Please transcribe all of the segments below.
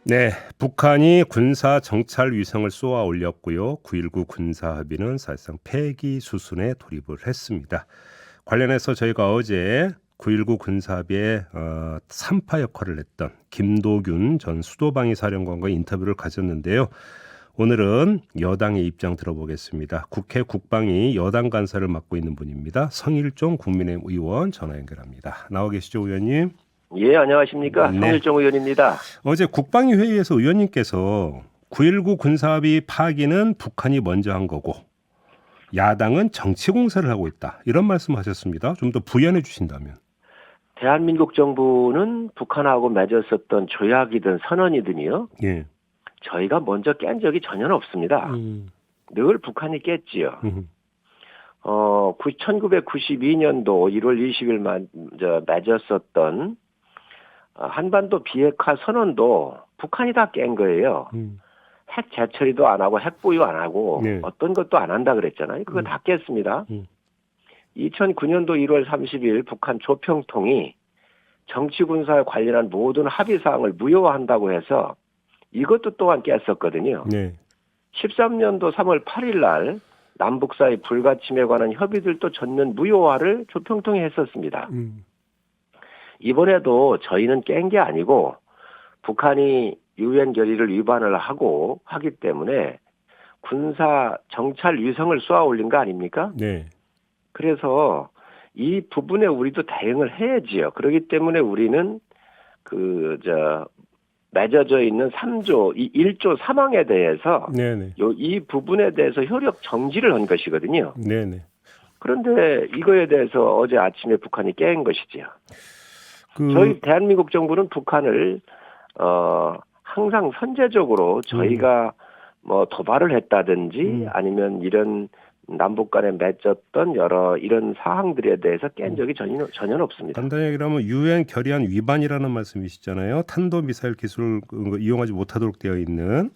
네, 북한이 군사 정찰 위성을 쏘아 올렸고요. 9.19 군사 합의는 사실상 폐기 수순에 돌입을 했습니다. 관련해서 저희가 어제 9.19 군사 합의의 3파 역할을 했던 김도균 전 수도방위 사령관과 인터뷰를 가졌는데요. 오늘은 여당의 입장 들어보겠습니다. 국회 국방위 여당 간사를 맡고 있는 분입니다. 성일종 국민의힘 의원 전화 연결합니다. 나와 계시죠, 의원님? 예, 안녕하십니까. 네. 성일종 의원입니다. 어제 국방위 회의에서 의원님께서 9.19 군사합의 파기는 북한이 먼저 한 거고 야당은 정치 공세를 하고 있다. 이런 말씀하셨습니다. 좀 더 부연해 주신다면. 대한민국 정부는 북한하고 맺었었던 조약이든 선언이든요. 예. 저희가 먼저 깬 적이 전혀 없습니다. 늘 북한이 깼지요. 1992년도 1월 20일만 맺었었던 한반도 비핵화 선언도 북한이 다 깬 거예요. 핵 재처리도 안 하고 핵 보유 안 하고 네. 어떤 것도 안 한다 그랬잖아요. 그거 다 깼습니다. 2009년도 1월 30일 북한 조평통이 정치군사에 관련한 모든 합의사항을 무효화한다고 해서 이것도 또한 깼었거든요. 네. 13년도 3월 8일 날 남북 사이 불가침에 관한 협의들도 전면 무효화를 조평통이 했었습니다. 이번에도 저희는 깬 게 아니고 북한이 유엔 결의를 위반을 하기 때문에 군사 정찰 위성을 쏘아 올린 거 아닙니까? 네. 그래서 이 부분에 우리도 대응을 해야지요. 그렇기 때문에 우리는 맺어져 있는 1조 3항에 대해서 네네. 이 부분에 대해서 효력 정지를 한 것이거든요. 네네. 그런데 이거에 대해서 어제 아침에 북한이 깬 것이지요. 저희 대한민국 정부는 북한을 항상 선제적으로 저희가 뭐 도발을 했다든지 아니면 이런 남북 간에 맺었던 여러 이런 사항들에 대해서 깬 적이 전혀 없습니다. 간단히 얘기하면 유엔 결의안 위반이라는 말씀이시잖아요. 탄도미사일 기술을 이용하지 못하도록 되어 있는.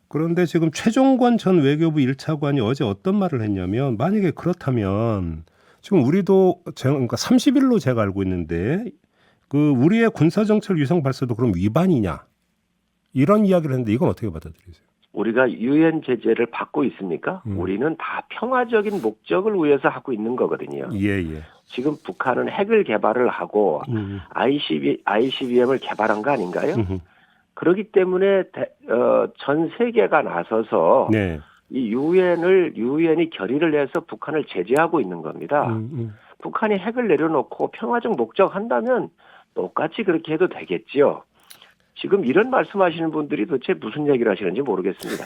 그런데 지금 최종권 전 외교부 1차관이 어제 어떤 말을 했냐면 만약에 그렇다면 지금 우리도 그러니까 30일로 제가 알고 있는데 우리의 군사정찰 위성 발사도 그럼 위반이냐 이런 이야기를 했는데 이건 어떻게 받아들이세요? 우리가 유엔 제재를 받고 있습니까? 우리는 다 평화적인 목적을 위해서 하고 있는 거거든요. 예. 지금 북한은 핵을 개발을 하고 ICBM을 개발한 거 아닌가요? 그렇기 때문에 전 세계가 나서서 네. 이 유엔이 결의를 해서 북한을 제재하고 있는 겁니다. 북한이 핵을 내려놓고 평화적 목적 한다면 똑같이 그렇게 해도 되겠지요. 지금 이런 말씀하시는 분들이 도대체 무슨 얘기를 하시는지 모르겠습니다.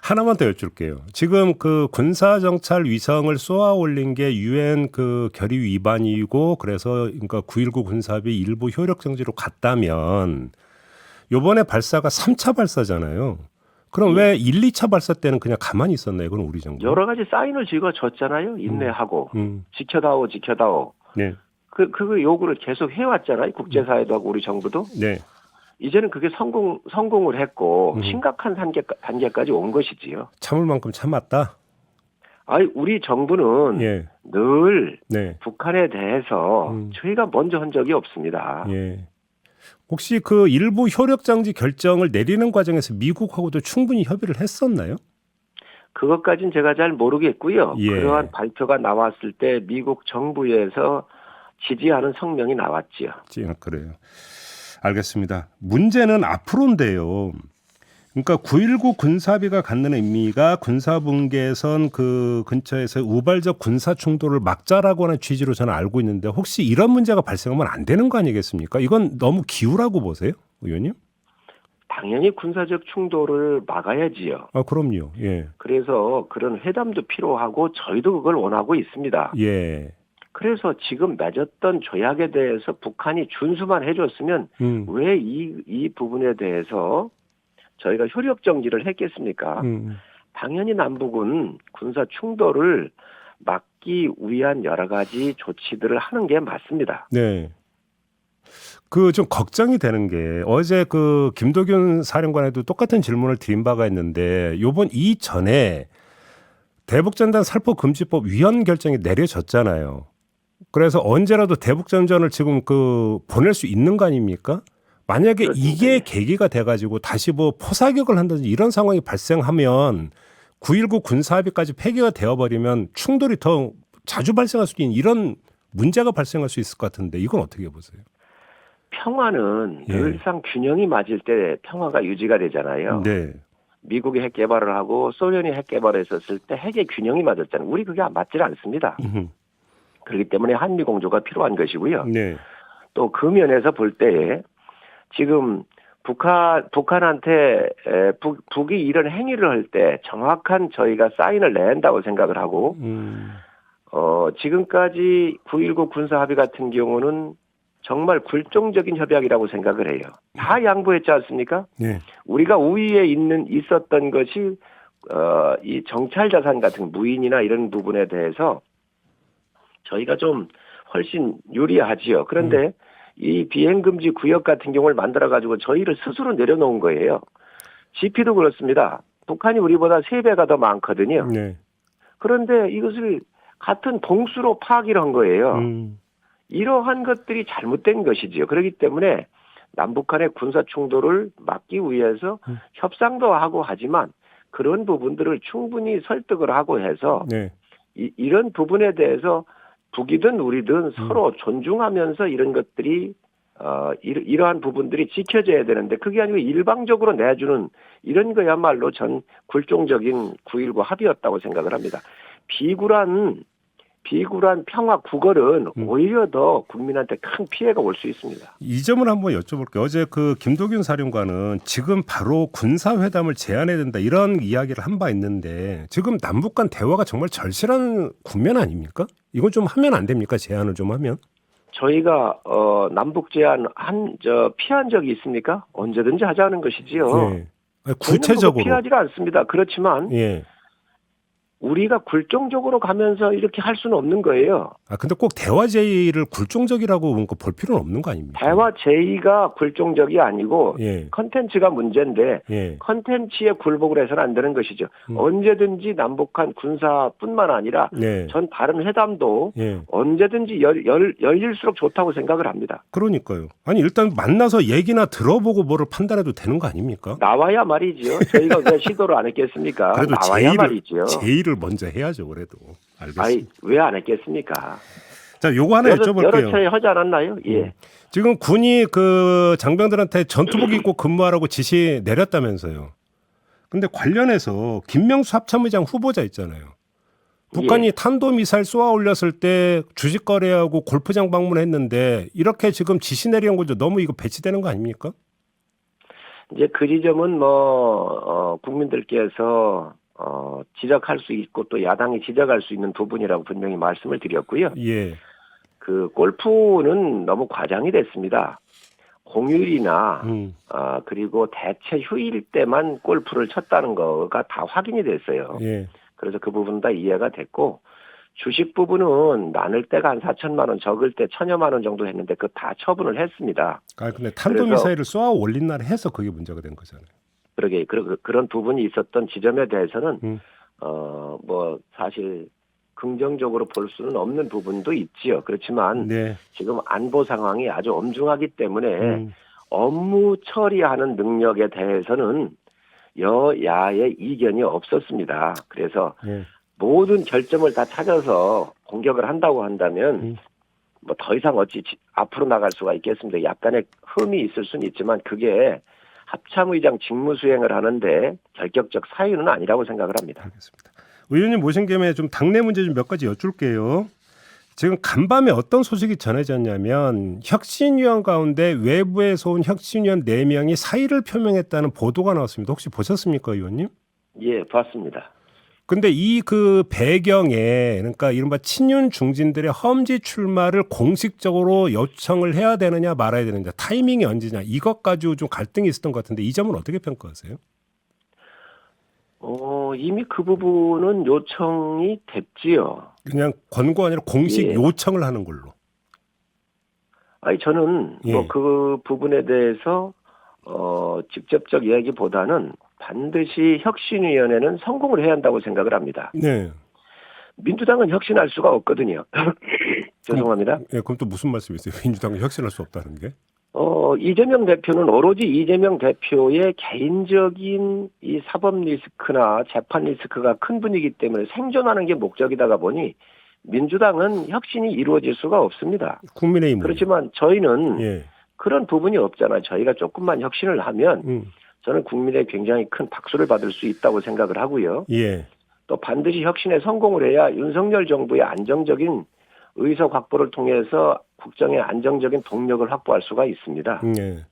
하나만 더 여쭐게요. 지금 군사정찰 위성을 쏘아 올린 게 유엔 결의 위반이고 그래서 그러니까 9.19 군사합의 일부 효력 정지로 갔다면 이번에 발사가 3차 발사잖아요. 그럼 왜 1, 2차 발사 때는 그냥 가만히 있었나요? 그건 우리 정부. 여러 가지 사인을 찍어줬잖아요. 인내하고 지켜다오. 네. 그 요구를 계속 해왔잖아요. 국제사회도 하고 우리 정부도. 네. 이제는 그게 성공을 했고 심각한 단계까지 온 것이지요. 참을 만큼 참았다. 우리 정부는 예. 늘 네. 북한에 대해서 저희가 먼저 한 적이 없습니다. 예. 혹시 일부 효력 정지 결정을 내리는 과정에서 미국하고도 충분히 협의를 했었나요? 그것까지는 제가 잘 모르겠고요. 예. 그러한 발표가 나왔을 때 미국 정부에서 지지하는 성명이 나왔지요. 그래요. 알겠습니다. 문제는 앞으로인데요. 그러니까 9.19 군사합의가 갖는 의미가 군사분계선 근처에서 우발적 군사 충돌을 막자라고 하는 취지로 저는 알고 있는데 혹시 이런 문제가 발생하면 안 되는 거 아니겠습니까? 이건 너무 기우라고 보세요, 의원님? 당연히 군사적 충돌을 막아야지요. 그럼요. 예. 그래서 그런 회담도 필요하고 저희도 그걸 원하고 있습니다. 예. 그래서 지금 맺었던 조약에 대해서 북한이 준수만 해줬으면 왜 이 부분에 대해서 저희가 효력 정지를 했겠습니까? 당연히 남북은 군사 충돌을 막기 위한 여러 가지 조치들을 하는 게 맞습니다. 네. 좀 걱정이 되는 게 어제 김도균 사령관에도 똑같은 질문을 드린 바가 있는데 요번 이전에 대북전단 살포금지법 위헌 결정이 내려졌잖아요. 그래서 언제라도 대북전전을 지금 보낼 수 있는 거 아닙니까? 만약에 그렇습니다. 이게 계기가 돼가지고 다시 뭐 포사격을 한다든지 이런 상황이 발생하면 9.19 군사합의까지 폐기가 되어버리면 충돌이 더 자주 발생할 수 있는 이런 문제가 발생할 수 있을 것 같은데 이건 어떻게 보세요? 평화는 예. 늘상 균형이 맞을 때 평화가 유지가 되잖아요. 네. 미국이 핵 개발을 하고 소련이 핵 개발했었을 때 핵의 균형이 맞았잖아요. 우리 그게 맞질 않습니다. 그렇기 때문에 한미 공조가 필요한 것이고요. 네. 또 그 면에서 볼 때 지금 북한한테 북이 이런 행위를 할 때 정확한 저희가 사인을 내야 한다고 생각을 하고 지금까지 9.19 군사 합의 같은 경우는 정말 굴종적인 협약이라고 생각을 해요. 다 양보했지 않습니까? 네. 우리가 우위에 있었던 것이 이 정찰 자산 같은 무인이나 이런 부분에 대해서 저희가 좀 훨씬 유리하지요. 그런데 이 비행금지 구역 같은 경우를 만들어가지고 저희를 스스로 내려놓은 거예요. GP도 그렇습니다. 북한이 우리보다 3배가 더 많거든요. 네. 그런데 이것을 같은 봉수로 파악을 한 거예요. 이러한 것들이 잘못된 것이지요. 그렇기 때문에 남북한의 군사 충돌을 막기 위해서 협상도 하고 하지만 그런 부분들을 충분히 설득을 하고 해서 네. 이런 부분에 대해서 북이든 우리든 서로 존중하면서 이런 것들이 이러한 부분들이 지켜져야 되는데 그게 아니고 일방적으로 내주는 이런 거야말로 전 굴종적인 9.19 합의였다고 생각을 합니다. 비굴한 평화 구걸은 오히려 더 국민한테 큰 피해가 올 수 있습니다. 이 점을 한번 여쭤볼게요. 어제 그 김도균 사령관은 지금 바로 군사회담을 제안해야 된다 이런 이야기를 한 바 있는데 지금 남북 간 대화가 정말 절실한 국면 아닙니까? 이건 좀 하면 안 됩니까? 제안을 좀 하면? 저희가 남북 제안 피한 적이 있습니까? 언제든지 하자는 것이지요. 네. 아니, 구체적으로 피하지가 않습니다. 그렇지만 예. 우리가 굴종적으로 가면서 이렇게 할 수는 없는 거예요. 아 근데 꼭 대화 제의를 굴종적이라고 볼 필요는 없는 거 아닙니까? 대화 제의가 굴종적이 아니고 예. 컨텐츠가 문제인데 예. 컨텐츠에 굴복을 해서는 안 되는 것이죠. 언제든지 남북한 군사뿐만 아니라 네. 전 다른 회담도 예. 언제든지 열릴수록 좋다고 생각을 합니다. 그러니까요. 아니 일단 만나서 얘기나 들어보고 뭐를 판단해도 되는 거 아닙니까? 나와야 말이지요. 저희가 왜 시도를 안 했겠습니까? 그래도 나와야 말이지요. 제의를 먼저 해야죠. 그래도 알겠습니다. 아니 왜 안 했겠습니까? 자, 요거 하나 여러 여쭤볼게요. 차례 하지 않았나요? 예. 지금 군이 그 장병들한테 전투복 입고 근무하라고 지시 내렸다면서요. 근데 관련해서 김명수 합참의장 후보자 있잖아요. 북한이 탄도미사일 쏘아 올렸을 때 주식 거래하고 골프장 방문했는데 이렇게 지금 지시 내린 거죠. 너무 이거 배치되는 거 아닙니까? 이제 그 지점은 국민들께서 지적할 수 있고 또 야당이 지적할 수 있는 부분이라고 분명히 말씀을 드렸고요. 예. 그 골프는 너무 과장이 됐습니다. 공휴일이나 그리고 대체 휴일 때만 골프를 쳤다는 거가 다 확인이 됐어요. 예. 그래서 그 부분 다 이해가 됐고 주식 부분은 많을 때가 한 4천만 원, 적을 때 1,000여만 원 정도 했는데 그 다 처분을 했습니다. 아 근데 탄도미사일을 쏘아 올린 날 해서 그게 문제가 된 거잖아요. 그러게 그런 부분이 있었던 지점에 대해서는 사실 긍정적으로 볼 수는 없는 부분도 있지요. 그렇지만 네. 지금 안보 상황이 아주 엄중하기 때문에 업무 처리하는 능력에 대해서는 여야의 이견이 없었습니다. 그래서 네. 모든 결점을 다 찾아서 공격을 한다고 한다면 뭐 더 이상 어찌 앞으로 나갈 수가 있겠습니다. 약간의 흠이 있을 수는 있지만 그게 합참의장 직무 수행을 하는데 결격적 사유는 아니라고 생각을 합니다. 알겠습니다. 의원님 모신 김에 좀 당내 문제 좀 몇 가지 여쭐게요. 지금 간밤에 어떤 소식이 전해졌냐면 혁신위원 가운데 외부에서 온 혁신위원 4명이 사의를 표명했다는 보도가 나왔습니다. 혹시 보셨습니까, 의원님? 예, 봤습니다. 근데 이 그 배경에 그러니까 이른바 친윤 중진들의 험지 출마를 공식적으로 요청을 해야 되느냐 말아야 되느냐 타이밍이 언제냐 이것 가지고 좀 갈등이 있었던 것 같은데 이 점은 어떻게 평가하세요? 이미 그 부분은 요청이 됐지요. 그냥 권고 아니라 공식 예. 요청을 하는 걸로. 아니 저는 예. 그 부분에 대해서 직접적 이야기보다는 반드시 혁신위원회는 성공을 해야 한다고 생각을 합니다. 네. 민주당은 혁신할 수가 없거든요. 죄송합니다. 그럼 또 무슨 말씀이세요? 민주당이 혁신할 수 없다는 게? 이재명 대표는 오로지 이재명 대표의 개인적인 이 사법 리스크나 재판 리스크가 큰 분이기 때문에 생존하는 게 목적이다가 보니 민주당은 혁신이 이루어질 수가 없습니다. 국민의힘. 그렇지만 저희는 예. 그런 부분이 없잖아요. 저희가 조금만 혁신을 하면 저는 국민의 굉장히 큰 박수를 받을 수 있다고 생각을 하고요. 예. 또 반드시 혁신에 성공을 해야 윤석열 정부의 안정적인 의석 확보를 통해서 국정의 안정적인 동력을 확보할 수가 있습니다. 예.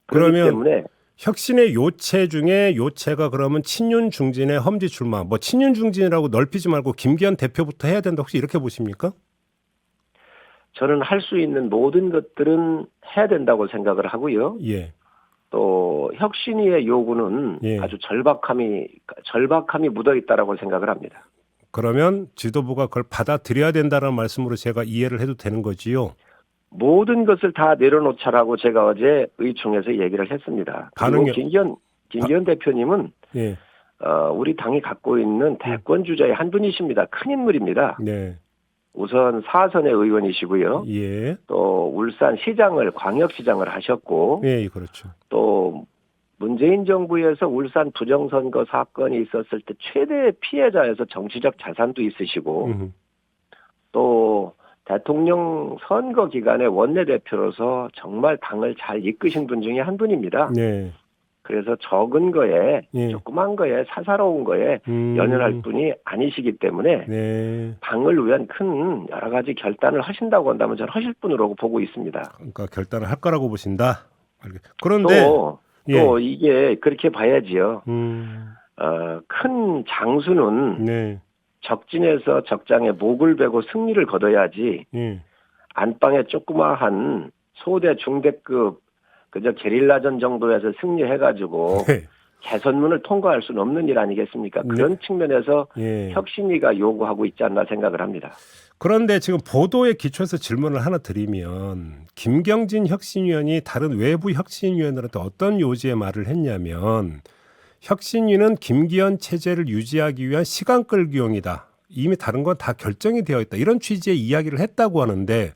그렇기 그러면 때문에 혁신의 요체 중에 요체가 그러면 친윤 중진의 험지 출마. 뭐 친윤 중진이라고 넓히지 말고 김기현 대표부터 해야 된다. 혹시 이렇게 보십니까? 저는 할 수 있는 모든 것들은 해야 된다고 생각을 하고요. 예. 또 혁신위의 요구는 예. 아주 절박함이 묻어 있다라고 생각을 합니다. 그러면 지도부가 그걸 받아들여야 된다는 말씀으로 제가 이해를 해도 되는 거지요. 모든 것을 다 내려놓자라고 제가 어제 의총에서 얘기를 했습니다. 그리고 김기현 대표님은 예. 우리 당이 갖고 있는 대권 주자의 한 분이십니다. 큰 인물입니다. 네. 우선 4선의 의원이시고요. 예. 또 울산 시장을 광역시장을 하셨고 예, 그렇죠. 또 문재인 정부에서 울산 부정선거 사건이 있었을 때 최대 피해자에서 정치적 자산도 있으시고 또 대통령 선거 기간에 원내대표로서 정말 당을 잘 이끄신 분 중에 한 분입니다. 네. 그래서 적은 거에 예. 조그만 거에 사사로운 거에 연연할 분이 아니시기 때문에 네. 당을 위한 큰 여러 가지 결단을 하신다고 한다면 저는 하실 분으로 보고 있습니다. 그러니까 결단을 할 거라고 보신다. 그런데 또 예. 이게 그렇게 봐야지요. 큰 장수는 네. 적진에서 적장에 목을 베고 승리를 거둬야지 예. 안방에 조그마한 소대 중대급 그저 게릴라전 정도에서 승리해가지고 네. 개선문을 통과할 수는 없는 일 아니겠습니까? 그런 측면에서 예. 혁신위가 요구하고 있지 않나 생각을 합니다. 그런데 지금 보도에 기초해서 질문을 하나 드리면 김경진 혁신위원이 다른 외부 혁신위원들한테 어떤 요지의 말을 했냐면 혁신위는 김기현 체제를 유지하기 위한 시간 끌기용이다. 이미 다른 건 다 결정이 되어 있다. 이런 취지의 이야기를 했다고 하는데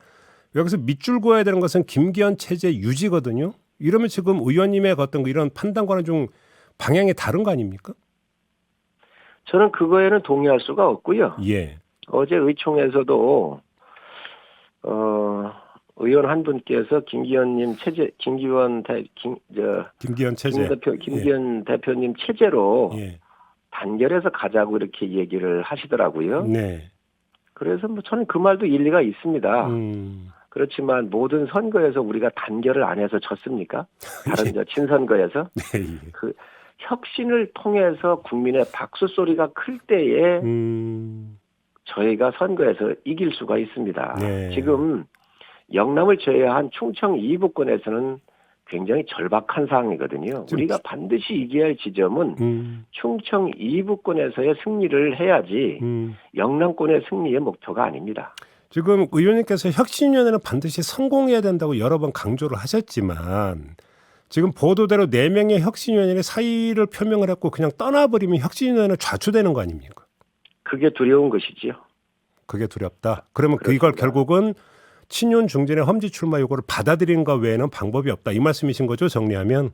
여기서 밑줄 그어야 되는 것은 김기현 체제 유지거든요. 이러면 지금 의원님의 어떤 이런 판단과는 좀 방향이 다른 거 아닙니까? 저는 그거에는 동의할 수가 없고요. 예. 어제 의총에서도 의원 한 분께서 김기현 대표님 체제로 예. 단결해서 가자고 이렇게 얘기를 하시더라고요. 네. 그래서 뭐 저는 그 말도 일리가 있습니다. 그렇지만 모든 선거에서 우리가 단결을 안 해서 졌습니까? 다른 친선거에서 네. 그 혁신을 통해서 국민의 박수 소리가 클 때에 저희가 선거에서 이길 수가 있습니다. 네. 지금 영남을 제외한 충청 이북권에서는 굉장히 절박한 상황이거든요. 우리가 반드시 이겨야 할 지점은 충청 이북권에서의 승리를 해야지 영남권의 승리의 목표가 아닙니다. 지금 의원님께서 혁신위원회는 반드시 성공해야 된다고 여러 번 강조를 하셨지만 지금 보도대로 4명의 혁신위원회가 사의를 표명을 했고 그냥 떠나버리면 혁신위원회는 좌초되는 거 아닙니까? 그게 두려운 것이지요. 그게 두렵다. 그러면 그렇습니다. 이걸 결국은 친윤 중진의 험지 출마 요구를 받아들이는 것 외에는 방법이 없다. 이 말씀이신 거죠? 정리하면.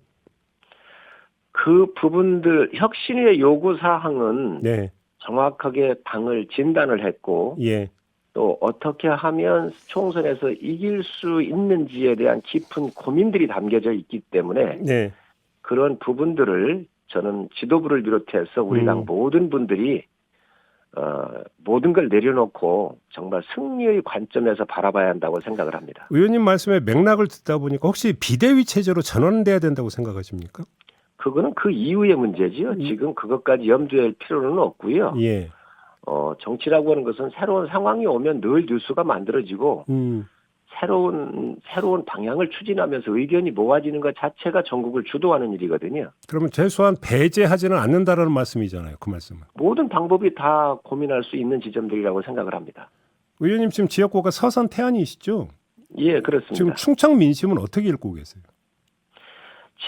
그 부분들 혁신의 요구 사항은 네. 정확하게 당을 진단을 했고 예. 또 어떻게 하면 총선에서 이길 수 있는지에 대한 깊은 고민들이 담겨져 있기 때문에 네. 그런 부분들을 저는 지도부를 비롯해서 우리 당 모든 분들이 모든 걸 내려놓고 정말 승리의 관점에서 바라봐야 한다고 생각을 합니다. 의원님 말씀에 맥락을 듣다 보니까 혹시 비대위 체제로 전환돼야 된다고 생각하십니까? 그거는 그 이후의 문제지요. 지금 그것까지 염두에 할 필요는 없고요. 예. 정치라고 하는 것은 새로운 상황이 오면 늘 뉴스가 만들어지고 새로운 방향을 추진하면서 의견이 모아지는 것 자체가 전국을 주도하는 일이거든요. 그러면 최소한 배제하지는 않는다라는 말씀이잖아요. 그 말씀은. 모든 방법이 다 고민할 수 있는 지점들이라고 생각을 합니다. 의원님 지금 지역구가 서선 태안이시죠? 예, 그렇습니다. 지금 충청 민심은 어떻게 읽고 계세요?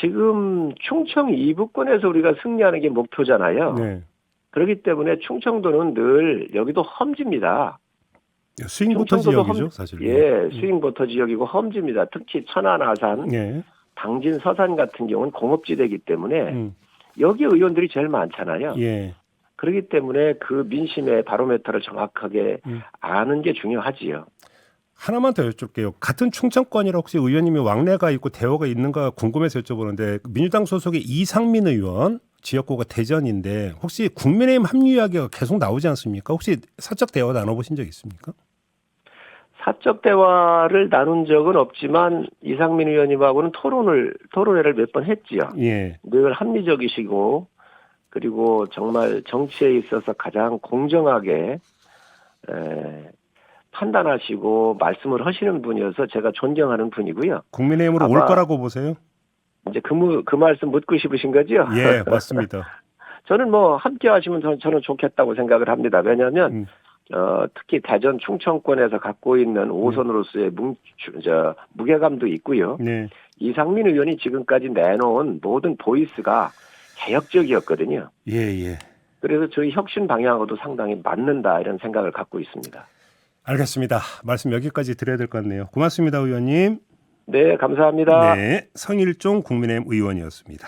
지금 충청 이북권에서 우리가 승리하는 게 목표잖아요. 네. 그렇기 때문에 충청도는 늘 여기도 험지입니다. 스윙보터 충청도도 지역이죠, 사실. 예, 스윙보터 지역이고 험지입니다. 특히 천안, 아산, 예. 당진, 서산 같은 경우는 공업지대이기 때문에 음. 여기 의원들이 제일 많잖아요. 예. 그렇기 때문에 그 민심의 바로메터를 정확하게 음. 아는 게 중요하지요. 하나만 더 여쭤볼게요. 같은 충청권이라 혹시 의원님이 왕래가 있고 대화가 있는가 궁금해서 여쭤보는데 민주당 소속의 이상민 의원 지역구가 대전인데 혹시 국민의힘 합류 이야기가 계속 나오지 않습니까? 혹시 사적 대화 나눠보신 적 있습니까? 사적 대화를 나눈 적은 없지만 이상민 의원님하고는 토론회를 몇 번 했지요. 예. 늘 합리적이시고 그리고 정말 정치에 있어서 가장 공정하게 판단하시고 말씀을 하시는 분이어서 제가 존경하는 분이고요. 국민의힘으로 올 거라고 보세요? 이제 그 말씀 묻고 싶으신 거죠? 예, 맞습니다. 저는 뭐 함께 하시면 저는 좋겠다고 생각을 합니다. 왜냐하면 특히 대전 충청권에서 갖고 있는 5선으로서의 무게감도 있고요. 네. 이상민 의원이 지금까지 내놓은 모든 보이스가 개혁적이었거든요. 예, 예. 그래서 저희 혁신 방향하고도 상당히 맞는다 이런 생각을 갖고 있습니다. 알겠습니다. 말씀 여기까지 드려야 될 것 같네요. 고맙습니다, 의원님. 네, 감사합니다. 네, 성일종 국민의힘 의원이었습니다.